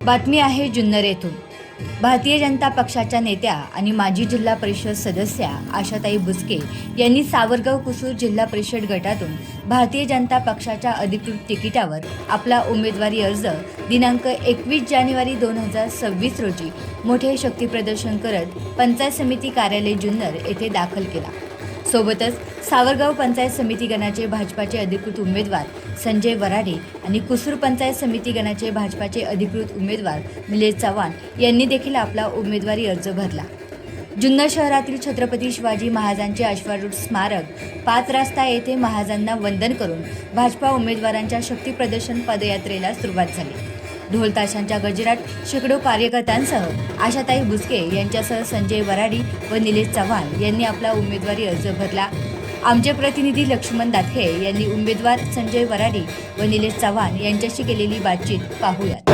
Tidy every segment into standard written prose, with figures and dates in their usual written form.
बातमी आहे जुन्नर येथून। भारतीय जनता पक्षाच्या नेत्या आणि माजी जिल्हा परिषद सदस्या आशाताई बुचके यांनी सावरगाव कुसूर जिल्हा परिषद गटातून भारतीय जनता पक्षाच्या अधिकृत तिकिटावर आपला उमेदवारी अर्ज दिनांक 21 जानेवारी 2026 रोजी मोठे शक्तीप्रदर्शन करत पंचायत समिती कार्यालय जुन्नर येथे दाखल केला। सोबतच सावरगाव पंचायत समिती गणाचे भाजपाचे अधिकृत उमेदवार संजय वराडे आणि कुसूर पंचायत समिती गणाचे भाजपाचे अधिकृत उमेदवार निलेश चव्हाण यांनी देखील आपला उमेदवारी अर्ज भरला। जुन्नर शहरातील छत्रपती शिवाजी महाराजांचे अश्वारूढ स्मारक 5 रस्ता येथे महाराजांना वंदन करून भाजपा उमेदवारांच्या शक्तीप्रदर्शन पदयात्रेला सुरुवात झाली। ढोल ताशांच्या गजरात शेकडो कार्यकर्त्यांसह आशाताई बुचके यांच्यासह संजय वराडी व निलेश चव्हाण यांनी आपला उमेदवारी अर्ज भरला। आमचे प्रतिनिधी लक्ष्मण दातखे यांनी उमेदवार संजय वराडी व निलेश चव्हाण यांच्याशी केलेली बातचीत पाहूयात।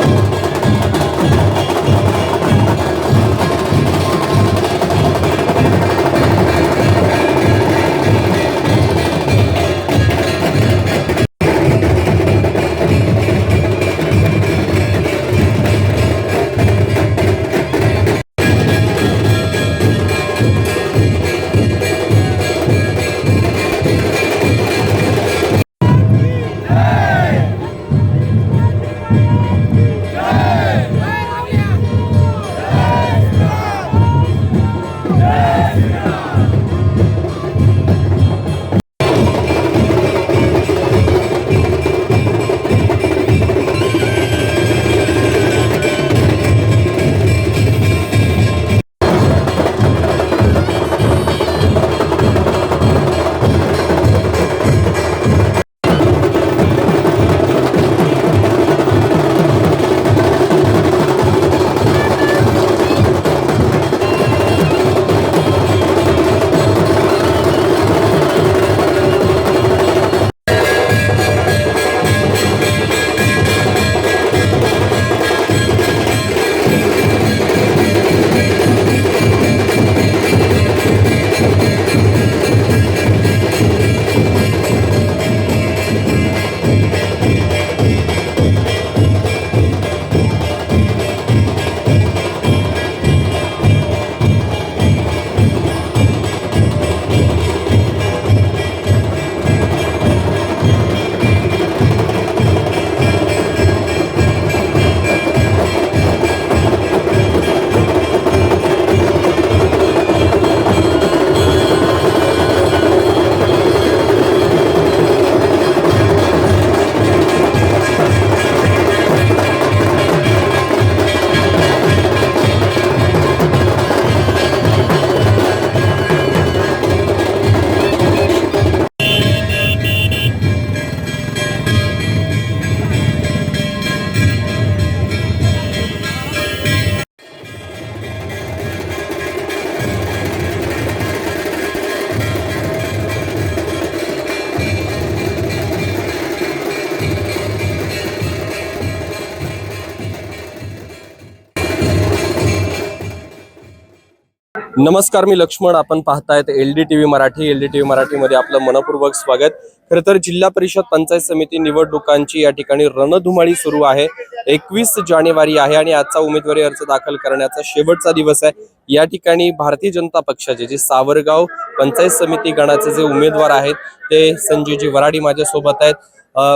नमस्कार, मी लक्ष्मण। आपण पाहतायत LDTV मराठी। LDTV मराठीमध्ये आपलं मनपूर्वक स्वागत। खरं तर जिल्हा परिषद पंचायत समिती निवडणुकांची या ठिकाणी रणधुमाळी सुरू आहे। 21 जानेवारी आहे आणि आजचा उमेदवारी अर्ज दाखल करण्याचा शेवटचा दिवस आहे। या ठिकाणी भारतीय जनता पक्षाचे जे सावरगाव पंचायत समिती गणाचे जे उमेदवार आहेत ते संजयजी वराडी माझ्यासोबत आहेत।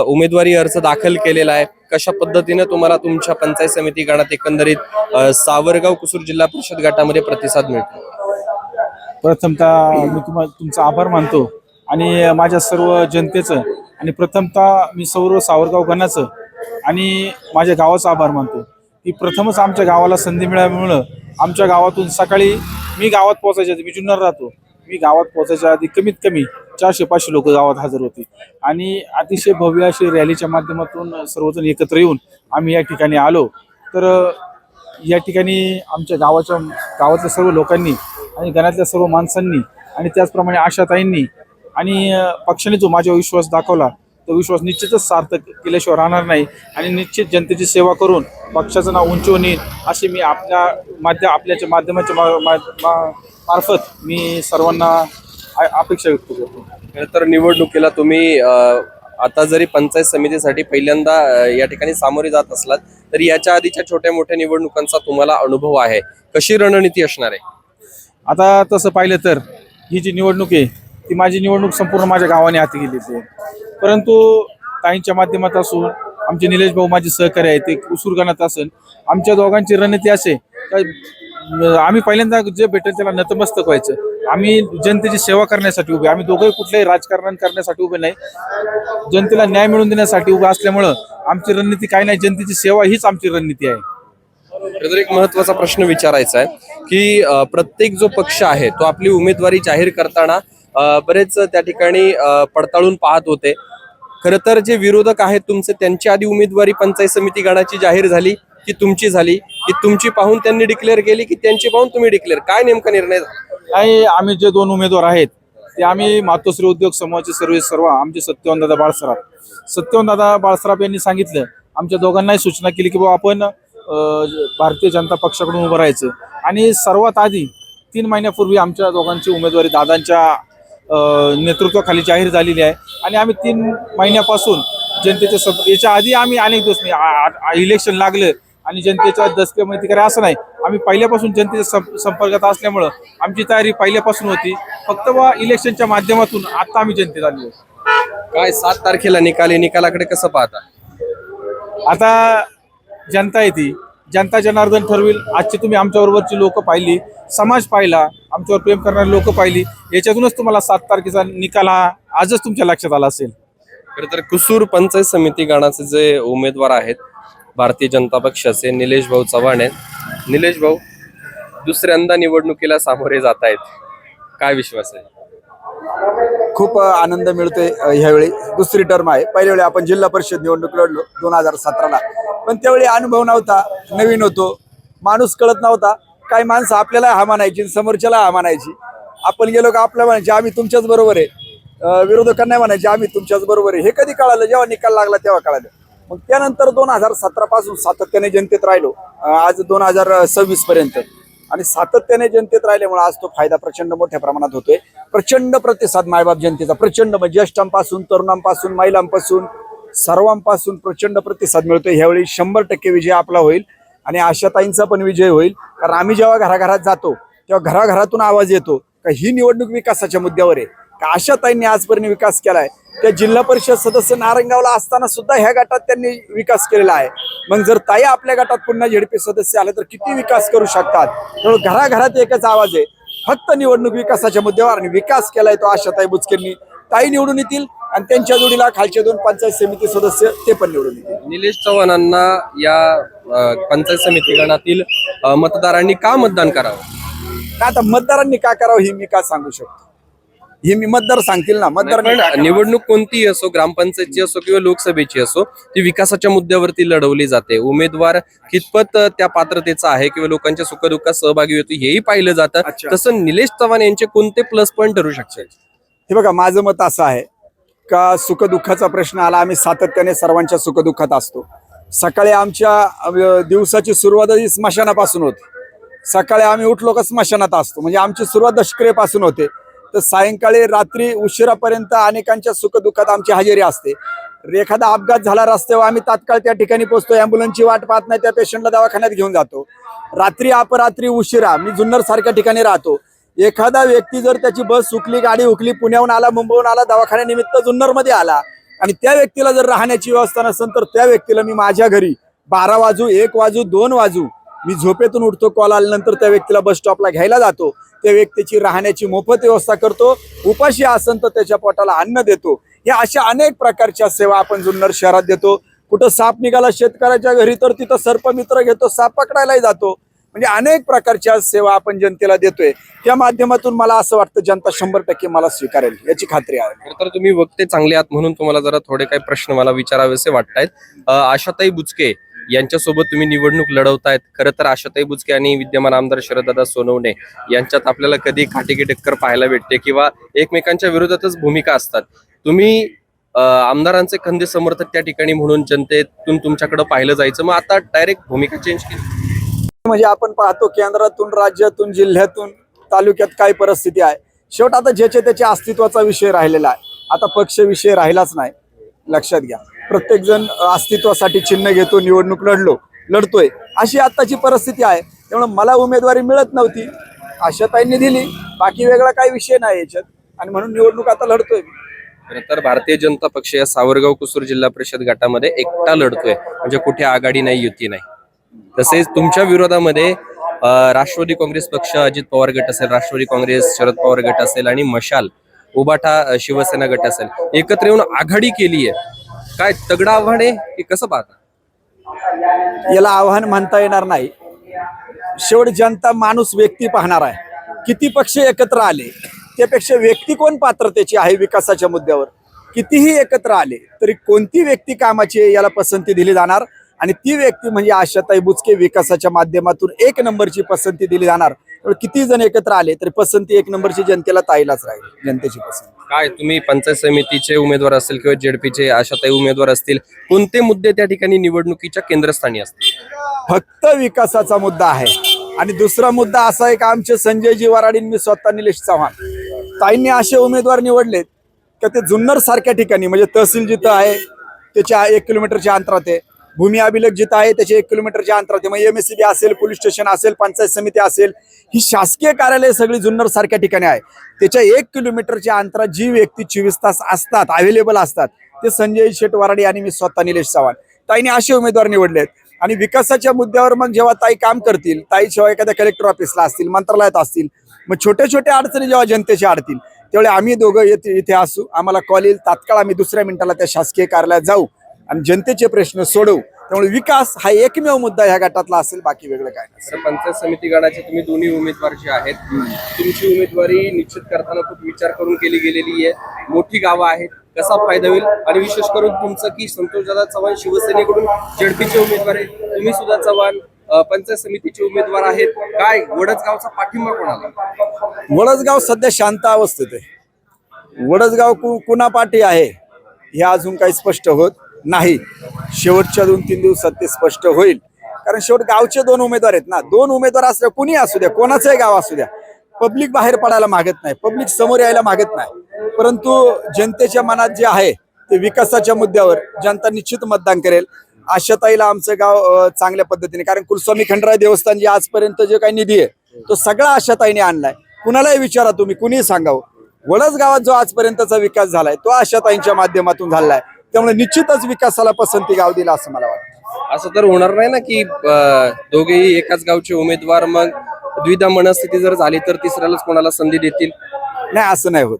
उमेदवारी अर्ज दाखल केलेला आहे। कशा पद्धतीने तुम्हाला तुमच्या पंचायत समिती गणात एकंदरीत सावरगाव कुसूर जिल्हा परिषद गटामध्ये प्रतिसाद मिळतो? प्रथमतः मी तुमचा आभार मानतो आणि माझ्या सर्व जनतेचं आणि प्रथमतः मी सर्व सावरगाव गणाचं आणि माझ्या गावाचा आभार मानतो की प्रथमच आमच्या गावाला संधी मिळाल्यामुळं आमच्या गावातून सकाळी मी गावात पोहोचायच्या आधी, मी जुन्नर राहतो, मी गावात पोहोचायच्या आधी कमीत कमी 400-500 लोक गावात हजर होते आणि अतिशय भव्य अशी रॅलीच्या माध्यमातून सर्वजण एकत्र येऊन आम्ही या ठिकाणी आलो। तर या ठिकाणी आमच्या गावातल्या सर्व लोकांनी आणि गणातल्या सर्व माणसांनी आणि त्याचप्रमाणे आशाताईंनी आणि पक्षाने जो माझ्यावर विश्वास दाखवला तो विश्वास निश्चितच सार्थक केल्याशिवाय राहणार नाही आणि निश्चित जनतेची सेवा करून पक्षाचं नाव उंचवून येईल असे मी आपल्याच्या माध्यमाच्या मार्फत मी सर्वांना अपेक्षा व्यक्त करतो। खरं तर निवडणुकीला तुम्ही आता जरी पंचायत समितीसाठी पहिल्यांदा या ठिकाणी सामोरे जात असलात तर याच्या आधीच्या छोट्या मोठ्या निवडणुकांचा तुम्हाला अनुभव आहे, कशी रणनीती असणार आहे? आता तसं पाहिलं तर ही जी निवडणूक आहे ती माझी निवडणूक संपूर्ण माझ्या गावाने हाती गेलेली आहे. परंतु ताईंच्या माध्यमात असून आमचे निलेश भाऊ माझे सहकारी आहेत, ते कुसूर गणात असेल, आमच्या दोघांची रणनीती असे आम्ही पहिल्यांदा जे भेटेल त्याला नतमस्तक व्हायचं. आम्ही जनतेची सेवा करण्यासाठी उभे, आम्ही दोघंही कुठल्याही राजकारण करण्यासाठी उभे नाही, जनतेला न्याय मिळवून देण्यासाठी उभे असल्यामुळं आमची रणनीती काही नाही, जनतेची सेवा हीच आमची रणनीती आहे. तर एक महत्वाचा प्रश्न विचारायचा आहे की प्रत्येक जो पक्ष आहे तो आपली उमेदवारी जाहीर करताना बरेच त्या ठिकाणी पडताळून पाहत होते. खरं तर जे विरोधक आहेत तुमचे, त्यांची आधी उमेदवारी पंचायत समिती गणाची जाहीर झाली की तुमची झाली, की तुमची पाहून त्यांनी डिक्लेअर केली की त्यांची पाहून तुम्ही डिक्लेअर, काय नेमका निर्णय झाला? नाही, आम्ही जे दोन उमेदवार आहेत ते आम्ही मातोश्री उद्योग समूहाचे सर्व आमचे सत्यवानदादा बाळसराफ यांनी सांगितलं, आमच्या दोघांनाही सूचना केली की बाबा आपण भारतीय जनता पक्षाकडून उभं राहायचं. आणि सर्वात आधी 3 महिन्यापूर्वी आमच्या दोघांची उमेदवारी दादांच्या नेतृत्वाखाली जाहीर झालेली आहे. आणि आम्ही 3 महिन्यापासून जनतेच्या याच्या आधी आम्ही अनेक दिवस इलेक्शन लागलं आणि जनतेच्या दसके माहिती करा असं नाही, आम्ही पहिल्यापासून जनतेच्या संपर्कात असल्यामुळं आमची तयारी पहिल्यापासून होती. फक्त इलेक्शनच्या माध्यमातून आता आम्ही जनतेत आली. काय 7 तारखेला निकाल आहे, निकालाकडे कसं पाहता? आता जनता आहे ती, जनता जनार्दन ठरवेल. आजची तुम्ही आमच्याबरोबरची लोक पाहिली, समाज पाहिला, आमच्यावर प्रेम करणारी लोक पाहिली, याच्यातूनच तुम्हाला 7 तारखेचा निकाल हा आजच तुमच्या लक्षात आला असेल. खरं तर कुसूर पंचायत समिती गणाचे जे उमेदवार आहेत भारतीय जनता पक्षाचे निलेश भाऊ चव्हाण आहेत. निलेश भाऊ दुसऱ्यांदा निवडणुकीला सामोरे जात आहेत, काय विश्वास आहे? खूप आनंद मिळतोय. ह्यावेळी दुसरी टर्म आहे. पहिल्या वेळी आपण जिल्हा परिषद निवडणूक लढलो 2017ला, पण त्यावेळी अनुभव नव्हता, नवीन होतो, माणूस कळत नव्हता. काही माणसं आपल्याला हा म्हणायची, समोरच्याला हा म्हणायची. आपण गेलो का आपल्या म्हणायचे आम्ही तुमच्याच बरोबर आहे, विरोधकांना म्हणायचे आम्ही तुमच्याच बरोबर आहे. हे कधी कळालं? जेव्हा निकाल लागला तेव्हा कळालं. मग त्यानंतर 2017 पासून सातत्याने जनतेत राहिलो, आज 2026 पर्यंत, आणि सातत्याने जनतेत राहिल्यामुळे आज तो फायदा प्रचंड मोठ्या प्रमाणात होतोय. प्रचंड प्रतिसाद मायबाप जनतेचा, प्रचंड, ज्येष्ठांपासून तरुणांपासून महिलांपासून सर्वांपासून प्रचंड प्रतिसाद मिळतोय. ह्यावेळी 100% विजय आपला होईल आणि आशाताईंचा पण विजय होईल. कारण आम्ही जेव्हा घराघरात जातो तेव्हा घराघरातून आवाज येतो का ही निवडणूक विकासाच्या मुद्द्यावर आहे, का आशाताईंनी आजपर्यंत विकास केलाय. त्या जिल्हा परिषद सदस्य नारायणगावला असताना सुद्धा ह्या गटात त्यांनी विकास केलेला आहे. मग जर ताई आपल्या गटात पुन्हा झेडपी सदस्य आले तर किती विकास करू शकतात. त्यामुळे घराघरात एकच आवाज आहे, फक्त निवडणूक विकासाच्या मुद्द्यावर, आणि विकास केलाय तो आशाताई बुचकेंनी. ताई निवडून येतील आणि त्यांच्या जोडीला खालचे 2 पंचायत समिती सदस्य ते पण निवडून येतील. निलेश चव्हाणांना या पंचायत समिती गणातील मतदारांनी का मतदान करावं? का आता मतदारांनी काय करावं हे मी काय सांगू शकतो, हे मी मतदार सांगतील ना. मतदारांनी निवडणूक कोणतीही असो, ग्रामपंचायतची असो किंवा लोकसभेची असो, ती विकासाच्या मुद्द्यावरती लढवली जाते. उमेदवार कितपत त्या पात्रतेचा आहे किंवा लोकांच्या सुखदुःखात सहभागी होतो हेही पाहिलं जातं. तसं निलेश चव्हाण यांचे कोणते प्लस पॉईंट ठरू शकतात? हे बघा, माझं मत असं आहे का सुखदुःखाचा प्रश्न आला, आम्ही सातत्याने सर्वांच्या सुखदुःखात असतो. सकाळी आमच्या दिवसाची सुरुवातही स्मशानापासून होते. सकाळी आम्ही उठलो का स्मशानात असतो, म्हणजे आमची सुरुवात दशक्रियेपासून होते. तर सायंकाळी रात्री उशिरापर्यंत अनेकांच्या सुखदुःखात आमची हजेरी असते. एखादा अपघात झाला रस्त्यावर, आम्ही तात्काळ त्या ठिकाणी पोहोचतो, ॲम्ब्युलन्सची वाट पाहत नाही, त्या पेशंटला दवाखान्यात घेऊन जातो. रात्री अपरात्री उशिरा, मी जुन्नर सारख्या ठिकाणी राहतो, एखादा व्यक्ती जर त्याची बस चुकली, गाडी हुकली, पुण्याहून आला, मुंबईहून आला, दवाखान्यानिमित्त जुन्नरमध्ये आला, आणि त्या व्यक्तीला जर राहण्याची व्यवस्था नसेल तर त्या व्यक्तीला मी माझ्या घरी 12 वाजू, 1 वाजू, 2 वाजू, मी झोपेतून उठतो, कॉल आल्यानंतर त्या व्यक्तीला बस स्टॉपला घ्यायला जातो, त्या व्यक्तीची राहण्याची मोफत व्यवस्था करतो, उपाशी असेल तर त्याच्या पोटाला अन्न देतो. या अशा अनेक प्रकारच्या सेवा आपण जुन्नर शहरात देतो. कुठं साप निघाला शेतकऱ्याच्या घरी तर तिथं सर्पमित्र घेतो, साप पकडायलाही जातो. म्हणजे अनेक प्रकारच्या सेवा आपण जनतेला देतोय. त्या माध्यमातून मला असं वाटतं जनता 100% मला स्वीकारेल याची खात्री आहे. तर तुम्ही वक्ते चांगले आहात म्हणून तुम्हाला जरा थोडे काही प्रश्न मला विचारावेसे वाटतायत. आशाताई बुचके यांच्यासोबत तुम्ही निवडणूक लढवतायत. खरं तर आशाताई बुचके आणि विद्यमान आमदार शरददादा सोनवणे यांच्यात आपल्याला कधी काटेकी टक्कर पाहायला भेटते किंवा एकमेकांच्या विरोधातच भूमिका असतात. तुम्ही आमदारांचे खंदे समर्थक त्या ठिकाणी म्हणून जनतेतून तुमच्याकडे पाहिलं जायचं, मग आता डायरेक्ट भूमिका चेंज केली. म्हणजे आपण पाहतो केंद्रातून, राज्यातून, जिल्ह्यातून, तालुक्यात काय परिस्थिती आहे. शेवट आता ज्याच्या त्याच्या अस्तित्वाचा विषय राहिलेला आहे. आता पक्ष विषय राहिलाच नाही, लक्षात घ्या. प्रत्येक जण अस्तित्वासाठी चिन्ह घेतो, निवडणूक लढलो लढतोय, अशी आत्ताची परिस्थिती आहे. त्यामुळे मला उमेदवारी मिळत नव्हती, आशाताईंनी दिली, बाकी वेगळा काही विषय नाही याच्यात, आणि म्हणून निवडणूक आता लढतोय. खरं तर भारतीय जनता पक्ष या सावरगाव कुसूर जिल्हा परिषद गटामध्ये एकटा लढतोय, म्हणजे कुठे आघाडी नाही, युती नाही. तसेच तुमच्या विरोधामध्ये राष्ट्रवादी काँग्रेस पक्ष, अजित पवार गट असेल, राष्ट्रवादी काँग्रेस शरद पवार गट असेल आणि मशाल उबाठा शिवसेना गट असेल, एकत्र येऊन आघाडी केली आहे. काय तगडं आव्हान आहे की कसं पाहता? याला आव्हान म्हणता येणार नाही. शेवट जनता माणूस व्यक्ती पाहणार आहे. किती पक्ष एकत्र आले त्यापेक्षा व्यक्ती कोण पात्रतेची आहे विकासाच्या मुद्द्यावर, कितीही एकत्र आले तरी कोणती व्यक्ती कामाची आहे याला पसंती दिली जाणार, आणि ती व्यक्ती म्हणजे आशाताई बुचके. विकासाच्या माध्यमातून एक नंबरची पसंती दिली जाणार. किती जण एकत्र आले तरी पसंती एक नंबरची जनतेला ताईलाच राहील, जनतेची पसंती. काय तुम्ही पंचायत समितीचे उमेदवार असेल किंवा जेडपीचे आशाताई उमेदवार असतील, कोणते मुद्दे त्या ठिकाणी निवडणुकीच्या केंद्रस्थानी असतील? फक्त विकासाचा मुद्दा आहे. आणि दुसरा मुद्दा असा आहे का आमचे संजयजी वराडी, मी स्वतः निलेश चव्हाण, ताईंनी असे उमेदवार निवडलेत का ते जुन्नर सारख्या ठिकाणी, म्हणजे तहसील जिथं आहे त्याच्या 1 किलोमीटरच्या अंतरात आहे, भूमी अभिलेख जिथं आहे त्याच्या 1 किलोमीटरच्या अंतरात आहे, मग MSCB असेल, पोलीस स्टेशन असेल, पंचायत समिती असेल, ही शासकीय कार्यालय सगळी जुन्नर सारख्या ठिकाणी आहे. त्याच्या 1 किलोमीटरच्या अंतरात जी व्यक्ती 24 तास असतात, अवेलेबल असतात, ते संजय शेट वराडी आणि मी स्वतः निलेश चव्हाण. ताईने असे उमेदवार निवडलेत. आणि विकासाच्या मुद्द्यावर मग जेव्हा ताई काम करतील, ताई शिवाय एखाद्या कलेक्टर ऑफिसला असतील, मंत्रालयात असतील, मग छोट्या छोट्या अडचणी जेव्हा जनतेच्या अडतील त्यावेळी आम्ही दोघं इथे असू, आम्हाला कॉल येईल, तात्काळ आम्ही दुसऱ्या मिनिटाला त्या शासकीय कार्यालयात जाऊ आणि जनतेचे प्रश्न सोडवू. त्यामुळे विकास हा एकमेव मुद्दा ह्या गटातला असेल, बाकी वेगळं काय नाही. पंचायत समिती गटाचे तुम्ही दोन्ही उमेदवार जे आहेत, तुमची उमेदवारी निश्चित करताना खूप विचार करून केली गेलेली आहे. मोठी गावं आहेत, कसा फायदा होईल, आणि विशेष करून तुमचं की संतोषदादा चव्हाण शिवसेनेकडून जेडपीचे उमेदवार आहेत, तुम्ही सुद्धा चव्हाण पंचायत समितीचे उमेदवार आहेत. काय वडसगावचा पाठिंबा कोणाला? वडसगाव सध्या शांत अवस्थेत आहे. वडसगाव कुणा पाठी आहे हे अजून काही स्पष्ट होत नाही. शेवटच्या 2-3 दिवसात ते स्पष्ट होईल. कारण शेवट गावचे 2 उमेदवार आहेत ना. 2 उमेदवार असल्या कुणी असू द्या, कोणाचंही गाव असू द्या, पब्लिक बाहेर पडायला मागत नाही, पब्लिक समोर यायला मागत नाही. परंतु जनतेच्या मनात जे आहे ते विकासाच्या मुद्द्यावर जनता निश्चित मतदान करेल. आशाताईला आमचं गाव चांगल्या पद्धतीने, कारण कुलस्वामी खंडराय देवस्थान जे आजपर्यंत जे काही निधी आहे तो सगळा आशाताईने आणलाय. कुणालाही विचारा तुम्ही, कुणीही सांगावं, वडस गावात जो आजपर्यंतचा विकास झालाय तो आशाताईंच्या माध्यमातून झालाय. त्यामुळे निश्चितच विकासाला पसंती गाव दिला असं मला वाटतं. असं तर होणार नाही ना की दोघेही एकाच गावचे उमेदवार, मग द्विधा मनस्थिती जर झाली तर तिसऱ्यालाच कोणाला संधी देतील? नाही, असं नाही होत.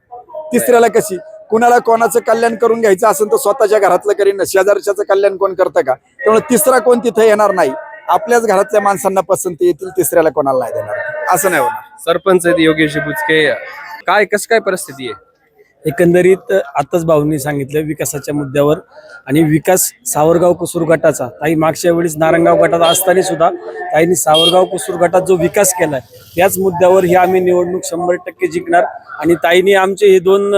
तिसऱ्याला कशी, कुणाला कोणाचं कल्याण करून घ्यायचं असेल तर स्वतःच्या घरातलं करीन, शेजारच्याचं कल्याण कोण करतं का? त्यामुळे तिसरा कोण तिथे येणार नाही. आपल्याच घरातल्या माणसांना पसंती येतील, तिसऱ्याला कोणाला नाही देणार, असं नाही होणार. सरपंच आहेत योगेश बुचके, काय कसं काय परिस्थिती आहे? एकंदरीत आताच भाऊंनी सांगितलं विकासाच्या मुद्द्यावर, आणि विकास सावरगाव कुसूर गटाचा, ताई मागच्या वेळेस नारायणगाव गटात असताना सुद्धा ताईंनी सावरगाव कुसूर गटात जो विकास केलाय त्याच मुद्द्यावर ही आम्ही निवडणूक 100% जिंकणार. आणि ताईंनी आमचे हे 2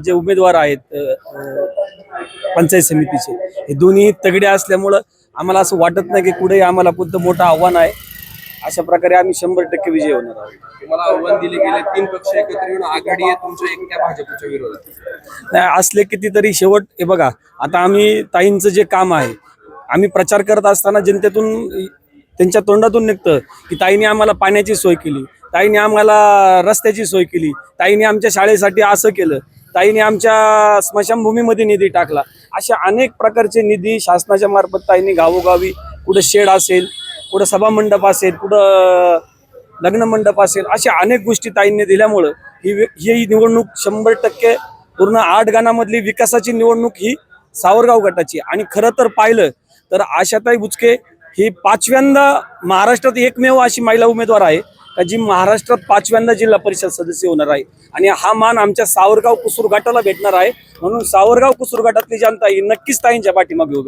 जे उमेदवार आहेत पंचायत समितीचे, हे दोन्ही तगडे असल्यामुळं आम्हाला असं वाटत नाही की कुठेही आम्हाला कोणतं मोठं आव्हान आहे. अशा प्रकारे आम्ही 100% विजय होणार आहोत. तुम्हाला आव्हान दिले गेले, 3 पक्ष एकत्र येऊन आघाडी आहे तुमच्या एकट्या भाजपच्या विरोधात. नाही असले कितीतरी, शेवट हे बघा, आता आम्ही ताईंचं जे काम आहे, आम्ही प्रचार करत असताना जनतेतून त्यांच्या तोंडातून निघतं की ताईने आम्हाला पाण्याची सोय केली, ताईने आम्हाला रस्त्याची सोय केली, ताईने आमच्या शाळेसाठी असं केलं, ताईने आमच्या स्मशानभूमीमध्ये निधी टाकला. अशा अनेक प्रकारचे निधी शासनाच्या मार्फत ताईने गावोगावी, कुठं शेड असेल, कुठं सभामंडप असेल, कुठं लग्न मंडप असेल, अशा अनेक गोष्टी ताईंनी दिल्यामुळं ही निवडणूक 100% पूर्ण 8 गावांमधली विकासाची निवडणूक ही सावरगाव गटाची. आणि खरं तर पाहिलं तर आशाताई बुचके ही 5व्यांदा महाराष्ट्रात एकमेव अशी महिला उमेदवार आहे का जी महाराष्ट्रात 5व्यांदा जिल्हा परिषद सदस्य होणार आहे. आणि हा मान आमच्या सावरगाव कुसूर गटाला भेटणार आहे. म्हणून सावरगाव कुसूर गटातली जनता ही नक्कीच ताईंच्या पाठीमागे उभी